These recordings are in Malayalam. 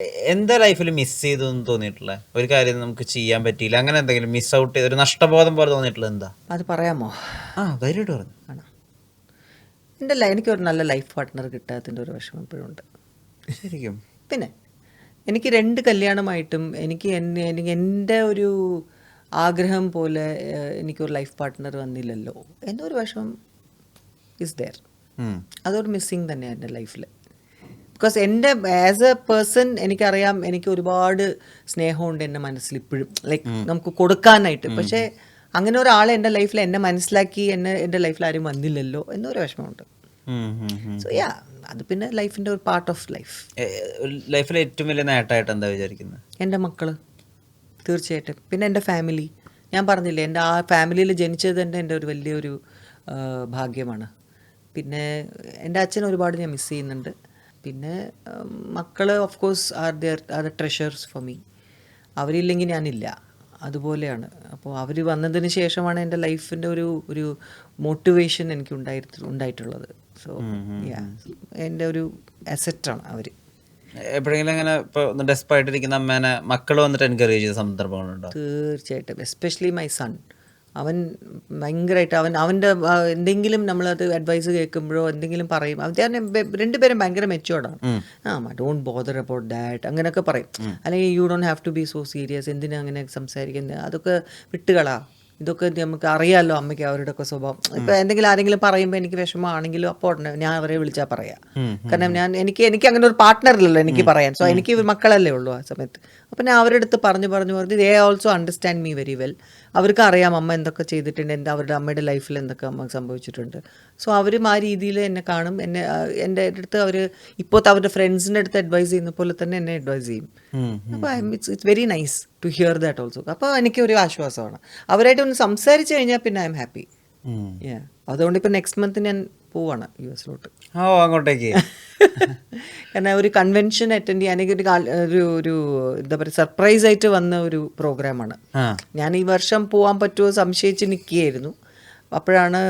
എന്താ ലൈഫിൽ മിസ് ചെയ്തു എന്ന് തോന്നിയിട്ടുള്ള ഒരു കാര്യം നമുക്ക് ചെയ്യാൻ പറ്റിയില്ല, അങ്ങനെ എന്തെങ്കിലും മിസ് ഔട്ട് ചെയ്ത ഒരു നഷ്ടബോധം പോലെ തോന്നിയിട്ടുള്ള എന്താ? അത് പറയാമോ? ധൈര്യമായിട്ട് പറഞ്ഞു. ആണോ? എനിക്കൊരു നല്ല ലൈഫ് പാർട്ട്ണർ കിട്ടാത്തതിൻ്റെ ഒരു വിഷമം ഇപ്പോഴും ഉണ്ട്. ശരിക്കും? പിന്നെ എനിക്ക് 2 കല്യാണമായിട്ടും എനിക്ക് എൻ്റെ ഒരു ആഗ്രഹം പോലെ എനിക്കൊരു ലൈഫ് പാർട്ട്ണർ വന്നില്ലല്ലോ എന്നൊരു വിഷമം ഇസ് ദെയർ. അതൊരു മിസ്സിങ് തന്നെയാണ് എൻ്റെ ലൈഫിൽ. ബിക്കോസ് എൻ്റെ ആസ് എ പേഴ്സൺ എനിക്കറിയാം, എനിക്ക് ഒരുപാട് സ്നേഹമുണ്ട് എൻ്റെ മനസ്സിൽ ഇപ്പോഴും, ലൈക്ക് നമുക്ക് കൊടുക്കാനായിട്ട്. പക്ഷേ അങ്ങനെ ഒരാളെ എൻ്റെ ലൈഫിൽ എന്നെ മനസ്സിലാക്കി എൻ്റെ ലൈഫിൽ ആരും വന്നില്ലല്ലോ എന്നൊരു വിഷമമുണ്ട്. സോ യാ, അത് പിന്നെ ലൈഫിൻ്റെ ഒരു പാർട്ട് ഓഫ് ലൈഫ്. ലൈഫിലെ ഏറ്റവും വലിയ നേട്ടമായിട്ട് എന്താ വിചാരിക്കുന്നത്? എൻ്റെ മക്കൾ തീർച്ചയായിട്ടും. പിന്നെ എൻ്റെ ഫാമിലി. ഞാൻ പറഞ്ഞില്ലേ, എൻ്റെ ആ ഫാമിലിയിൽ ജനിച്ചത് തന്നെ എൻ്റെ ഒരു വലിയൊരു ഭാഗ്യമാണ്. പിന്നെ എൻ്റെ അച്ഛനെ ഒരുപാട് ഞാൻ മിസ് ചെയ്യുന്നുണ്ട്. പിന്നെ മക്കൾ of course are the treasures for me. അവരില്ലെങ്കിൽ ഞാനില്ല, അതുപോലെയാണ്. അപ്പോൾ അവർ വന്നതിന് ശേഷമാണ് എൻ്റെ ലൈഫിൻ്റെ ഒരു മോട്ടിവേഷൻ എനിക്ക് ഉണ്ടായിട്ടുള്ളത്. സോ യാ, എൻ്റെ ഒരു അസറ്റാണ് അവർ. എപ്പോഴെങ്കിലും അങ്ങനെ ഇപ്പോൾ ഡെസ്പായിട്ടിരിക്കുന്ന അമ്മേനെ മക്കൾ വന്നിട്ട് എൻകറേജ് ചെയ്ത സന്ദർഭങ്ങളുണ്ടോ? തീർച്ചയായിട്ടും. Especially my son. അവൻ ഭയങ്കരമായിട്ട് അവൻ്റെ എന്തെങ്കിലും നമ്മളത് അഡ്വൈസ് കേൾക്കുമ്പോഴോ എന്തെങ്കിലും പറയും. രണ്ടുപേരും ഭയങ്കര മെച്ചുവേർഡാണ്. ഡോണ്ട് ബോദർ അബൌട്ട് ദാറ്റ് അങ്ങനെയൊക്കെ പറയും. അല്ലെങ്കിൽ you don't have to be so serious, എന്തിനാ അങ്ങനെ സംസാരിക്കുന്നത്, അതൊക്കെ വിട്ടുകളാ, ഇതൊക്കെ നമുക്ക് അറിയാമല്ലോ അമ്മയ്ക്ക് അവരുടെ ഒക്കെ സ്വഭാവം. ഇപ്പം എന്തെങ്കിലും ആരെങ്കിലും പറയുമ്പോൾ എനിക്ക് വിഷമമാണെങ്കിലും അപ്പോൾ ഞാൻ അവരെ വിളിച്ചാൽ പറയാം. കാരണം എനിക്ക് അങ്ങനെ ഒരു പാർട്ട്ണർ ഇല്ലല്ലോ എനിക്ക് പറയാൻ. സോ എനിക്ക് മക്കളല്ലേ ഉള്ളൂ ആ സമയത്ത്. അപ്പം ഞാൻ അവരുടെ അടുത്ത് പറഞ്ഞു they also understand me very well. അവർക്ക് അറിയാം അമ്മ എന്തൊക്കെ ചെയ്തിട്ടുണ്ട്, അവരുടെ അമ്മയുടെ ലൈഫിൽ എന്തൊക്കെ അമ്മ സംഭവിച്ചിട്ടുണ്ട്. സോ അവരും ആ രീതിയിൽ എന്നെ കാണും. എൻ്റെ അടുത്ത് അവർ ഇപ്പോൾ അവരുടെ ഫ്രണ്ട്സിൻ്റെ അടുത്ത് അഡ്വൈസ് ചെയ്യുന്ന പോലെ തന്നെ എന്നെ അഡ്വൈസ് ചെയ്യും. അപ്പോൾ it's very nice to hear that also. അപ്പോൾ എനിക്കൊരു ആശ്വാസമാണ്. അവരായിട്ട് ഒന്ന് സംസാരിച്ച് കഴിഞ്ഞാൽ പിന്നെ ഐ എം ഹാപ്പി. അതുകൊണ്ട് ഇപ്പം നെക്സ്റ്റ് മന്ത് ഞാൻ പോവാണ് US-ലോട്ട്. അങ്ങോട്ടേക്ക്. കാരണം ഒരു കൺവെൻഷൻ അറ്റൻഡ് ചെയ്യാൻ ഒരു എന്താ പറയുക, സർപ്രൈസ് ആയിട്ട് വന്ന ഒരു പ്രോഗ്രാമാണ്. ഞാൻ ഈ വർഷം പോകാൻ പറ്റുമോ സംശയിച്ച് നിൽക്കുകയായിരുന്നു. അപ്പോഴാണ്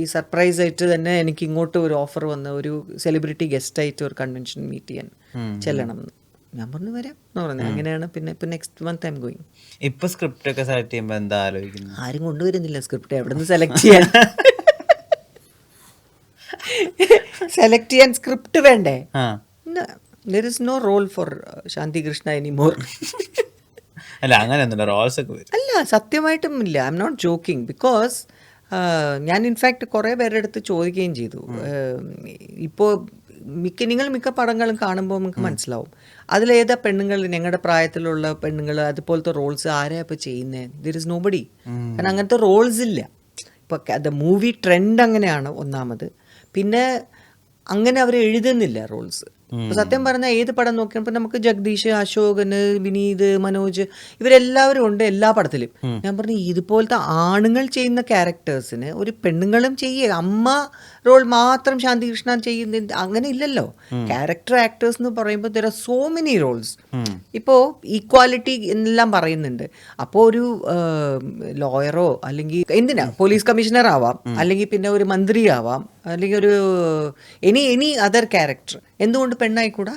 ഈ സർപ്രൈസ് ആയിട്ട് തന്നെ എനിക്ക് ഇങ്ങോട്ട് ഒരു ഓഫർ വന്ന് ഒരു സെലിബ്രിറ്റി ഗസ്റ്റായിട്ട് ഒരു കൺവെൻഷൻ മീറ്റ് ചെയ്യാൻ ചെല്ലണം എന്ന്. ഞാൻ പറഞ്ഞു വരാം എന്ന് പറഞ്ഞു. അങ്ങനെയാണ് പിന്നെ ഇപ്പം next month I am going. ഇപ്പം സ്ക്രിപ്റ്റ് ഒക്കെ സെലക്ട് ചെയ്യുമ്പോൾ എന്താ ആലോചിക്കുന്നത്? ആരും കൊണ്ടുവരുന്നില്ല സ്ക്രിപ്റ്റ്, എവിടെ നിന്ന് സെലക്ട് ചെയ്യാൻ? സെലക്ട് ചെയ്യാൻ സ്ക്രിപ്റ്റ് വേണ്ടേ? There is no role for Shanti Krishna anymore. അല്ല അങ്ങനെയൊന്നുമില്ല, റോൾസ് ഒക്കെ വരും. അല്ല, സത്യമായിട്ടും ഇല്ല. I'm not joking. Because ഞാൻ ഇൻഫാക്ട് കുറേ പേരുടെ അടുത്ത് ചോദിക്കുകയും ചെയ്തു. ഇപ്പോൾ മിക്ക പടങ്ങളും കാണുമ്പോൾ നമുക്ക് മനസ്സിലാവും അതിലേതാ പെണ്ണുങ്ങൾ, ഞങ്ങളുടെ പ്രായത്തിലുള്ള പെണ്ണുങ്ങൾ അതുപോലത്തെ റോൾസ് ആരാ ഇപ്പോൾ ചെയ്യുന്നത്? There is nobody. കാരണം അങ്ങനത്തെ റോൾസ് ഇല്ല. ഇപ്പോൾ ദ മൂവി ട്രെൻഡ് അങ്ങനെയാണ് ഒന്നാമത്. പിന്നെ അങ്ങനെ അവർ എഴുതുന്നില്ല റോൾസ്. സത്യം പറഞ്ഞാൽ ഏത് പടം നോക്കിയപ്പോൾ നമുക്ക് ജഗദീഷ്, അശോകന്, വിനീത്, മനോജ് ഇവരെല്ലാവരും ഉണ്ട് എല്ലാ പടത്തിലും. ഞാൻ പറഞ്ഞു ഇതുപോലത്തെ ആണുങ്ങൾ ചെയ്യുന്ന ക്യാരക്ടേഴ്സിന് ഒരു പെണ്ണുങ്ങളും ചെയ്യുക. അമ്മ റോൾ മാത്രം ശാന്തി കൃഷ്ണ ചെയ്യുന്ന അങ്ങനെ ഇല്ലല്ലോ. ക്യാരക്ടർ ആക്ടേഴ്സ് എന്ന് പറയുമ്പോൾ there are so many roles. ഇപ്പോൾ ഈക്വാലിറ്റി എന്നെല്ലാം പറയുന്നുണ്ട്. അപ്പോൾ ഒരു ലോയറോ അല്ലെങ്കിൽ എന്തിനാ പോലീസ് കമ്മീഷണർ ആവാം, അല്ലെങ്കിൽ പിന്നെ ഒരു മന്ത്രി ആവാം, അല്ലെങ്കിൽ ഒരു എനി അതർ ക്യാരക്ടർ. എന്തുകൊണ്ട് പെണ്ണായിക്കൂടാ?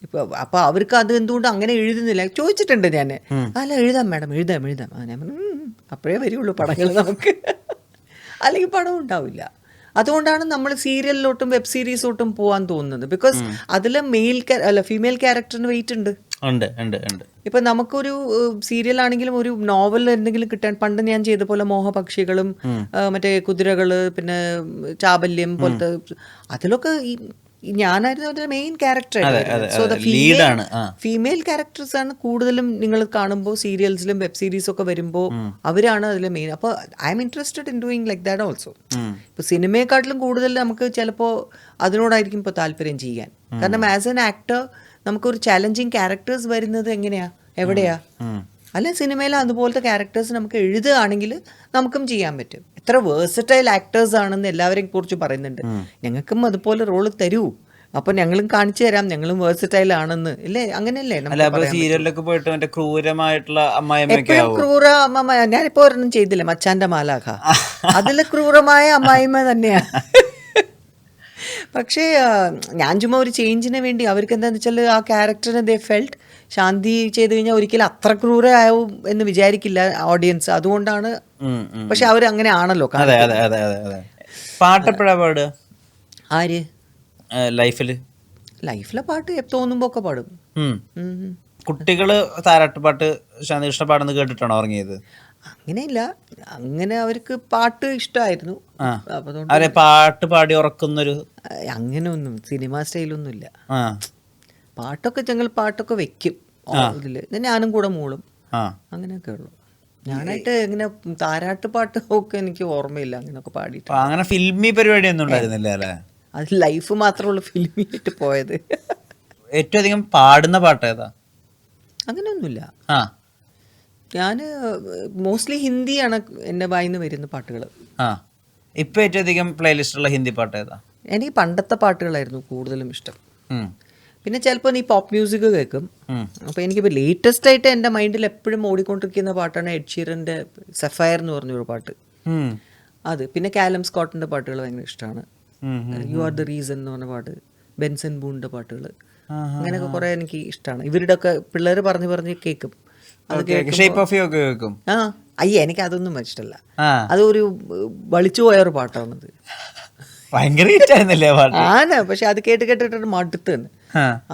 ഇപ്പൊ അപ്പൊ അവർക്ക് അത് എന്തുകൊണ്ട് അങ്ങനെ എഴുതുന്നില്ല ചോദിച്ചിട്ടുണ്ട് ഞാൻ. അല്ല എഴുതാം മാഡം, എഴുതാം. ഞാൻ അപ്പോഴേ വരുള്ളൂ പടങ്ങൾ നമുക്ക്, അല്ലെങ്കിൽ പടം ഉണ്ടാവില്ല. അതുകൊണ്ടാണ് നമ്മൾ സീരിയലിലോട്ടും വെബ് സീരീസിലോട്ടും പോകാൻ തോന്നുന്നത്. ബിക്കോസ് അതിൽ ഫീമെയിൽ ക്യാരക്ടറിന് വെയിറ്റ് ഉണ്ട്. ഇപ്പൊ നമുക്കൊരു സീരിയൽ ആണെങ്കിലും ഒരു നോവൽ എന്തെങ്കിലും കിട്ടാൻ, പണ്ട് ഞാൻ ചെയ്ത പോലെ മോഹപക്ഷികളും മറ്റേ കുതിരകള്, പിന്നെ ചാബല്യം പോലത്തെ അതിലൊക്കെ ഞാനായിരുന്നു അതിന്റെ main character. So the female characters ആണ് കൂടുതലും നിങ്ങൾ കാണുമ്പോൾ സീരിയൽസിലും വെബ് സീരീസും ഒക്കെ വരുമ്പോൾ അവരാണ് അതിലെ മെയിൻ. അപ്പോൾ I M interested in doing like that also. ഇപ്പോൾ സിനിമയെക്കാട്ടിലും കൂടുതൽ നമുക്ക് ചിലപ്പോൾ അതിനോടായിരിക്കും ഇപ്പോൾ താല്പര്യം ചെയ്യാൻ. കാരണം ആസ് എൻ ആക്ടർ നമുക്കൊരു ചാലഞ്ചിങ് ക്യാരക്ടേഴ്സ് വരുന്നത് എവിടെയാ? അല്ല സിനിമയിൽ അതുപോലത്തെ ക്യാരക്ടേഴ്സ് നമുക്ക് എഴുതുകയാണെങ്കിൽ നമുക്കും ചെയ്യാൻ പറ്റും. എത്ര വേഴ്സറ്റൈൽ ആക്ടേഴ്സ് ആണെന്ന് എല്ലാവരെയും കുറിച്ച് പറയുന്നുണ്ട്. ഞങ്ങൾക്കും അതുപോലെ റോള് തരൂ, അപ്പൊ ഞങ്ങളും കാണിച്ചു തരാം ഞങ്ങളും വേഴ്സറ്റൈൽ ആണെന്ന്. ഇല്ലേ? അങ്ങനെയല്ലേ? ക്രൂര അമ്മ ഞാനിപ്പോ ഒരെണ്ണം ചെയ്തില്ല, മച്ചാന്റെ മാലാഖ. അതില് ക്രൂരമായ അമ്മായിമ്മ തന്നെയാ. പക്ഷേ ഞാൻ ചുമ്മാ ഒരു ചേഞ്ചിന് വേണ്ടി അവർക്ക് എന്താണെന്ന് വെച്ചാൽ ആ ക്യാരക്ടറിനെ ദേ ഫെൽറ്റ് ശാന്തി ചെയ്ത് കഴിഞ്ഞാൽ ഒരിക്കലും അത്ര ക്രൂരയാവും എന്ന് വിചാരിക്കില്ല ഓഡിയൻസ്. അതുകൊണ്ടാണ്. പക്ഷെ അവർ അങ്ങനെ ആണല്ലോ. അതെ അതെ അതെ അതെ അതെ. പാട്ടെപ്പോഴാ പാടുക ആര് ലൈഫില്? ലൈഫിലെ പാട്ട് തോന്നുമ്പോ ഒക്കെ പാടും. കുട്ടികള് താരാട്ടുപാട്ട് ശാന്തികൃഷ്ണ പാടുന്ന കേട്ടിട്ടാണോ ഉറങ്ങിയത്? അങ്ങനെയില്ല, അങ്ങനെ അവർക്ക് പാട്ട് ഇഷ്ടമായിരുന്നു. അവരെ പാട്ട് പാടി ഉറക്കുന്നൊരു അങ്ങനെയൊന്നും സിനിമ സ്റ്റൈലൊന്നുമില്ല. പാട്ടൊക്കെ ഞങ്ങൾ പാട്ടൊക്കെ വെക്കും ഇതില്, ഞാനും കൂടെ മൂളും, അങ്ങനെയൊക്കെ ഉള്ളു. ഞാനായിട്ട് ഇങ്ങനെ താരാട്ട് പാട്ട് ഒക്കെ എനിക്ക് ഓർമ്മയില്ല അങ്ങനെയൊക്കെ പാടിയിട്ട്. അങ്ങനെ ഫിൽമി പരിപാടി ഒന്നും ഉണ്ടായിരുന്നില്ല അല്ലേ? അത് ലൈഫ് മാത്രമേ ഉള്ളൂ ഫിലിമിയായിട്ട് പോയത്. ഏറ്റവും അധികം പാടുന്ന പാട്ട് ഏതാ? അങ്ങനെയൊന്നുമില്ല. ഞാൻ മോസ്റ്റ്ലി ഹിന്ദിയാണ് എൻ്റെ വായിന്ന് വരുന്ന പാട്ടുകൾ. ഇപ്പൊ ഏറ്റവും അധികം പ്ലേലിസ്റ്റുള്ള ഹിന്ദി പാട്ട് ഏതാ? എനിക്ക് പണ്ടത്തെ പാട്ടുകളായിരുന്നു കൂടുതലും ഇഷ്ടം. പിന്നെ ചിലപ്പോൾ ഈ പോപ്പ് മ്യൂസിക് കേൾക്കും. അപ്പോൾ എനിക്കിപ്പോൾ ലേറ്റസ്റ്റ് ആയിട്ട് എൻ്റെ മൈൻഡിൽ എപ്പോഴും ഓടിക്കൊണ്ടിരിക്കുന്ന പാട്ടാണ് എഡ് ഷീറൻ്റെ സഫയർ എന്ന് പറഞ്ഞൊരു പാട്ട്. അത് പിന്നെ കാലം സ്കോട്ടിൻ്റെ പാട്ടുകൾ ഭയങ്കര ഇഷ്ടമാണ്. യു ആർ ദ റീസൺ എന്ന് പറഞ്ഞ പാട്ട്, ബെൻസൺ ബൂണിൻ്റെ പാട്ടുകൾ, അങ്ങനെയൊക്കെ കുറേ എനിക്ക് ഇഷ്ടമാണ്. ഇവരുടെ ഒക്കെ പിള്ളേർ പറഞ്ഞ് പറഞ്ഞ് കേൾക്കും. അയ്യേ എനിക്ക് അതൊന്നും ഇഷ്ടമല്ല. അതൊരു വളിച്ചു പോയൊരു പാട്ടാണത്. ആണ്, പക്ഷെ അത് കേട്ട് കേട്ടിട്ട് മടുത്താണ്.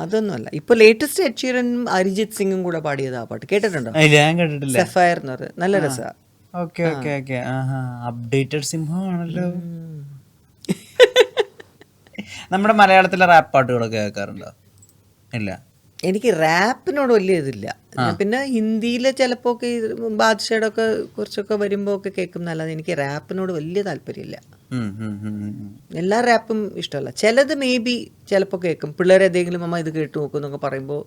അതൊന്നും അല്ല. ഇപ്പൊ ലേറ്റസ്റ്റ് എഡ് ഷീറനും അരിജിത് സിംഗും കൂടെ പാടിയത് ആ പാട്ട് കേട്ടിട്ടുണ്ടോ? സഫയർ എന്ന് പറഞ്ഞത് നല്ല രസമാണ്. അപ്ഡേറ്റഡ് സിംഹമാണല്ലോ. നമ്മുടെ മലയാളത്തിലെ റാപ്പ് പാട്ടുകളൊക്കെ കേൾക്കാറുണ്ടോ? ഇല്ല, എനിക്ക് റാപ്പിനോട് വലിയ ഇതില്ല. പിന്നെ ഹിന്ദിയിൽ ചിലപ്പോൾ ഒക്കെ ബാദ്ഷയുടെ ഒക്കെ കുറച്ചൊക്കെ വരുമ്പോൾ ഒക്കെ കേൾക്കുന്നല്ലാതെ എനിക്ക് റാപ്പിനോട് വലിയ താല്പര്യമില്ല. എല്ലാ റാപ്പും ഇഷ്ടമല്ല. ചിലത് മേ ബി ചിലപ്പോൾ കേൾക്കും. പിള്ളേർ ഏതെങ്കിലും അമ്മ ഇത് കേട്ട് നോക്കും എന്നൊക്കെ പറയുമ്പോൾ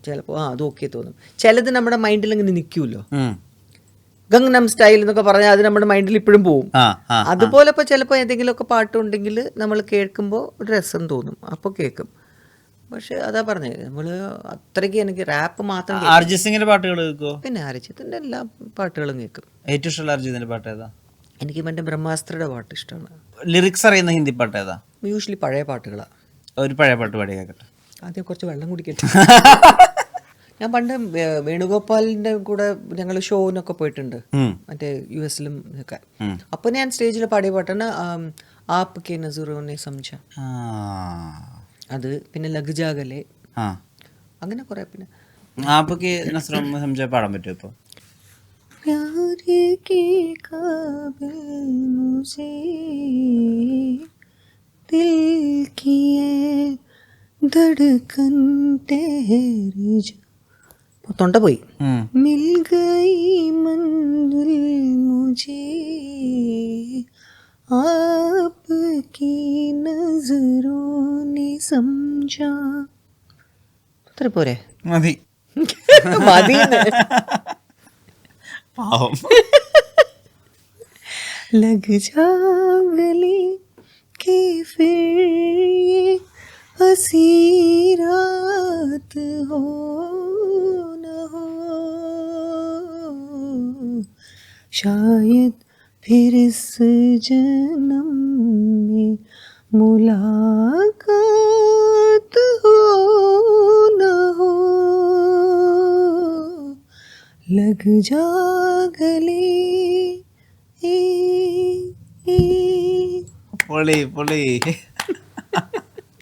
ചിലപ്പോൾ അത് ഓക്കെ തോന്നും. ചിലത് നമ്മുടെ മൈൻഡിൽ ഇങ്ങനെ നിൽക്കുമല്ലോ, ഗംഗ്നം സ്റ്റൈൽ എന്നൊക്കെ പറഞ്ഞാൽ അത് നമ്മുടെ മൈൻഡിൽ ഇപ്പോഴും പോവും. അതുപോലെ ഇപ്പോൾ ചിലപ്പോൾ ഏതെങ്കിലുമൊക്കെ പാട്ടുണ്ടെങ്കിൽ നമ്മൾ കേൾക്കുമ്പോൾ ഒരു രസം തോന്നും, അപ്പോൾ കേൾക്കും. പക്ഷെ അതാ പറഞ്ഞത്, നമ്മള് അത്രയ്ക്ക് എനിക്ക് റാപ്പ് മാത്രം. അരിജിത് സിംഗിന്റെ പാട്ടുകൾ കേൾക്കുമോ? പിന്നെ അരിജിത്തിന്റെ എല്ലാ പാട്ടുകളും കേൾക്കും. ഏറ്റവും ഇഷ്ടമുള്ള അരിജിത്തിന്റെ പാട്ട് ഏതാ? എനിക്ക് മറ്റേ ബ്രഹ്മാസ്ത്രയുടെ പാട്ട് ഇഷ്ടമാണ്. ലിറിക്സ് അറിയുന്ന ഹിന്ദി പാട്ട് ഏതാ? യൂഷ്വലി പഴയ പാട്ടുകളാണ്. ഒരു പഴയ പാട്ട് പാടി കേൾക്കട്ടെ. ആദ്യം കുറച്ച് വെള്ളം കുടിക്കട്ടെ. ഞാൻ പണ്ട് വേണുഗോപാലിന്റെ കൂടെ ഞങ്ങൾ ഷോവിനൊക്കെ പോയിട്ടുണ്ട്, മറ്റേ US-ലും ഒക്കെ. അപ്പൊ ഞാൻ സ്റ്റേജിൽ പാടിയ പാട്ടാണ് ആപ് കെ നസറോനെ സംജ. അത് പിന്നെ ലഗ്ജാഗലെ, അങ്ങനെ കുറെ. പിന്നെ ആപ്കെ നസറോ സംജ പാടാൻ പറ്റുമോ ഇപ്പൊ? प्यार के काबिल मुझे दिल की धड़कन ठहरी जो തൊണ്ട പോയി. मिल गई मंजिल मुझे आपकी नजरों ने समझा. അത്ര പോരെ? മതി മതി. लग जा गले के फिर ये हंसी रात हो न हो, शायद फिर इस जन्म में मुलाकात हो न हो, लग जा गले. പൊളി പൊളി.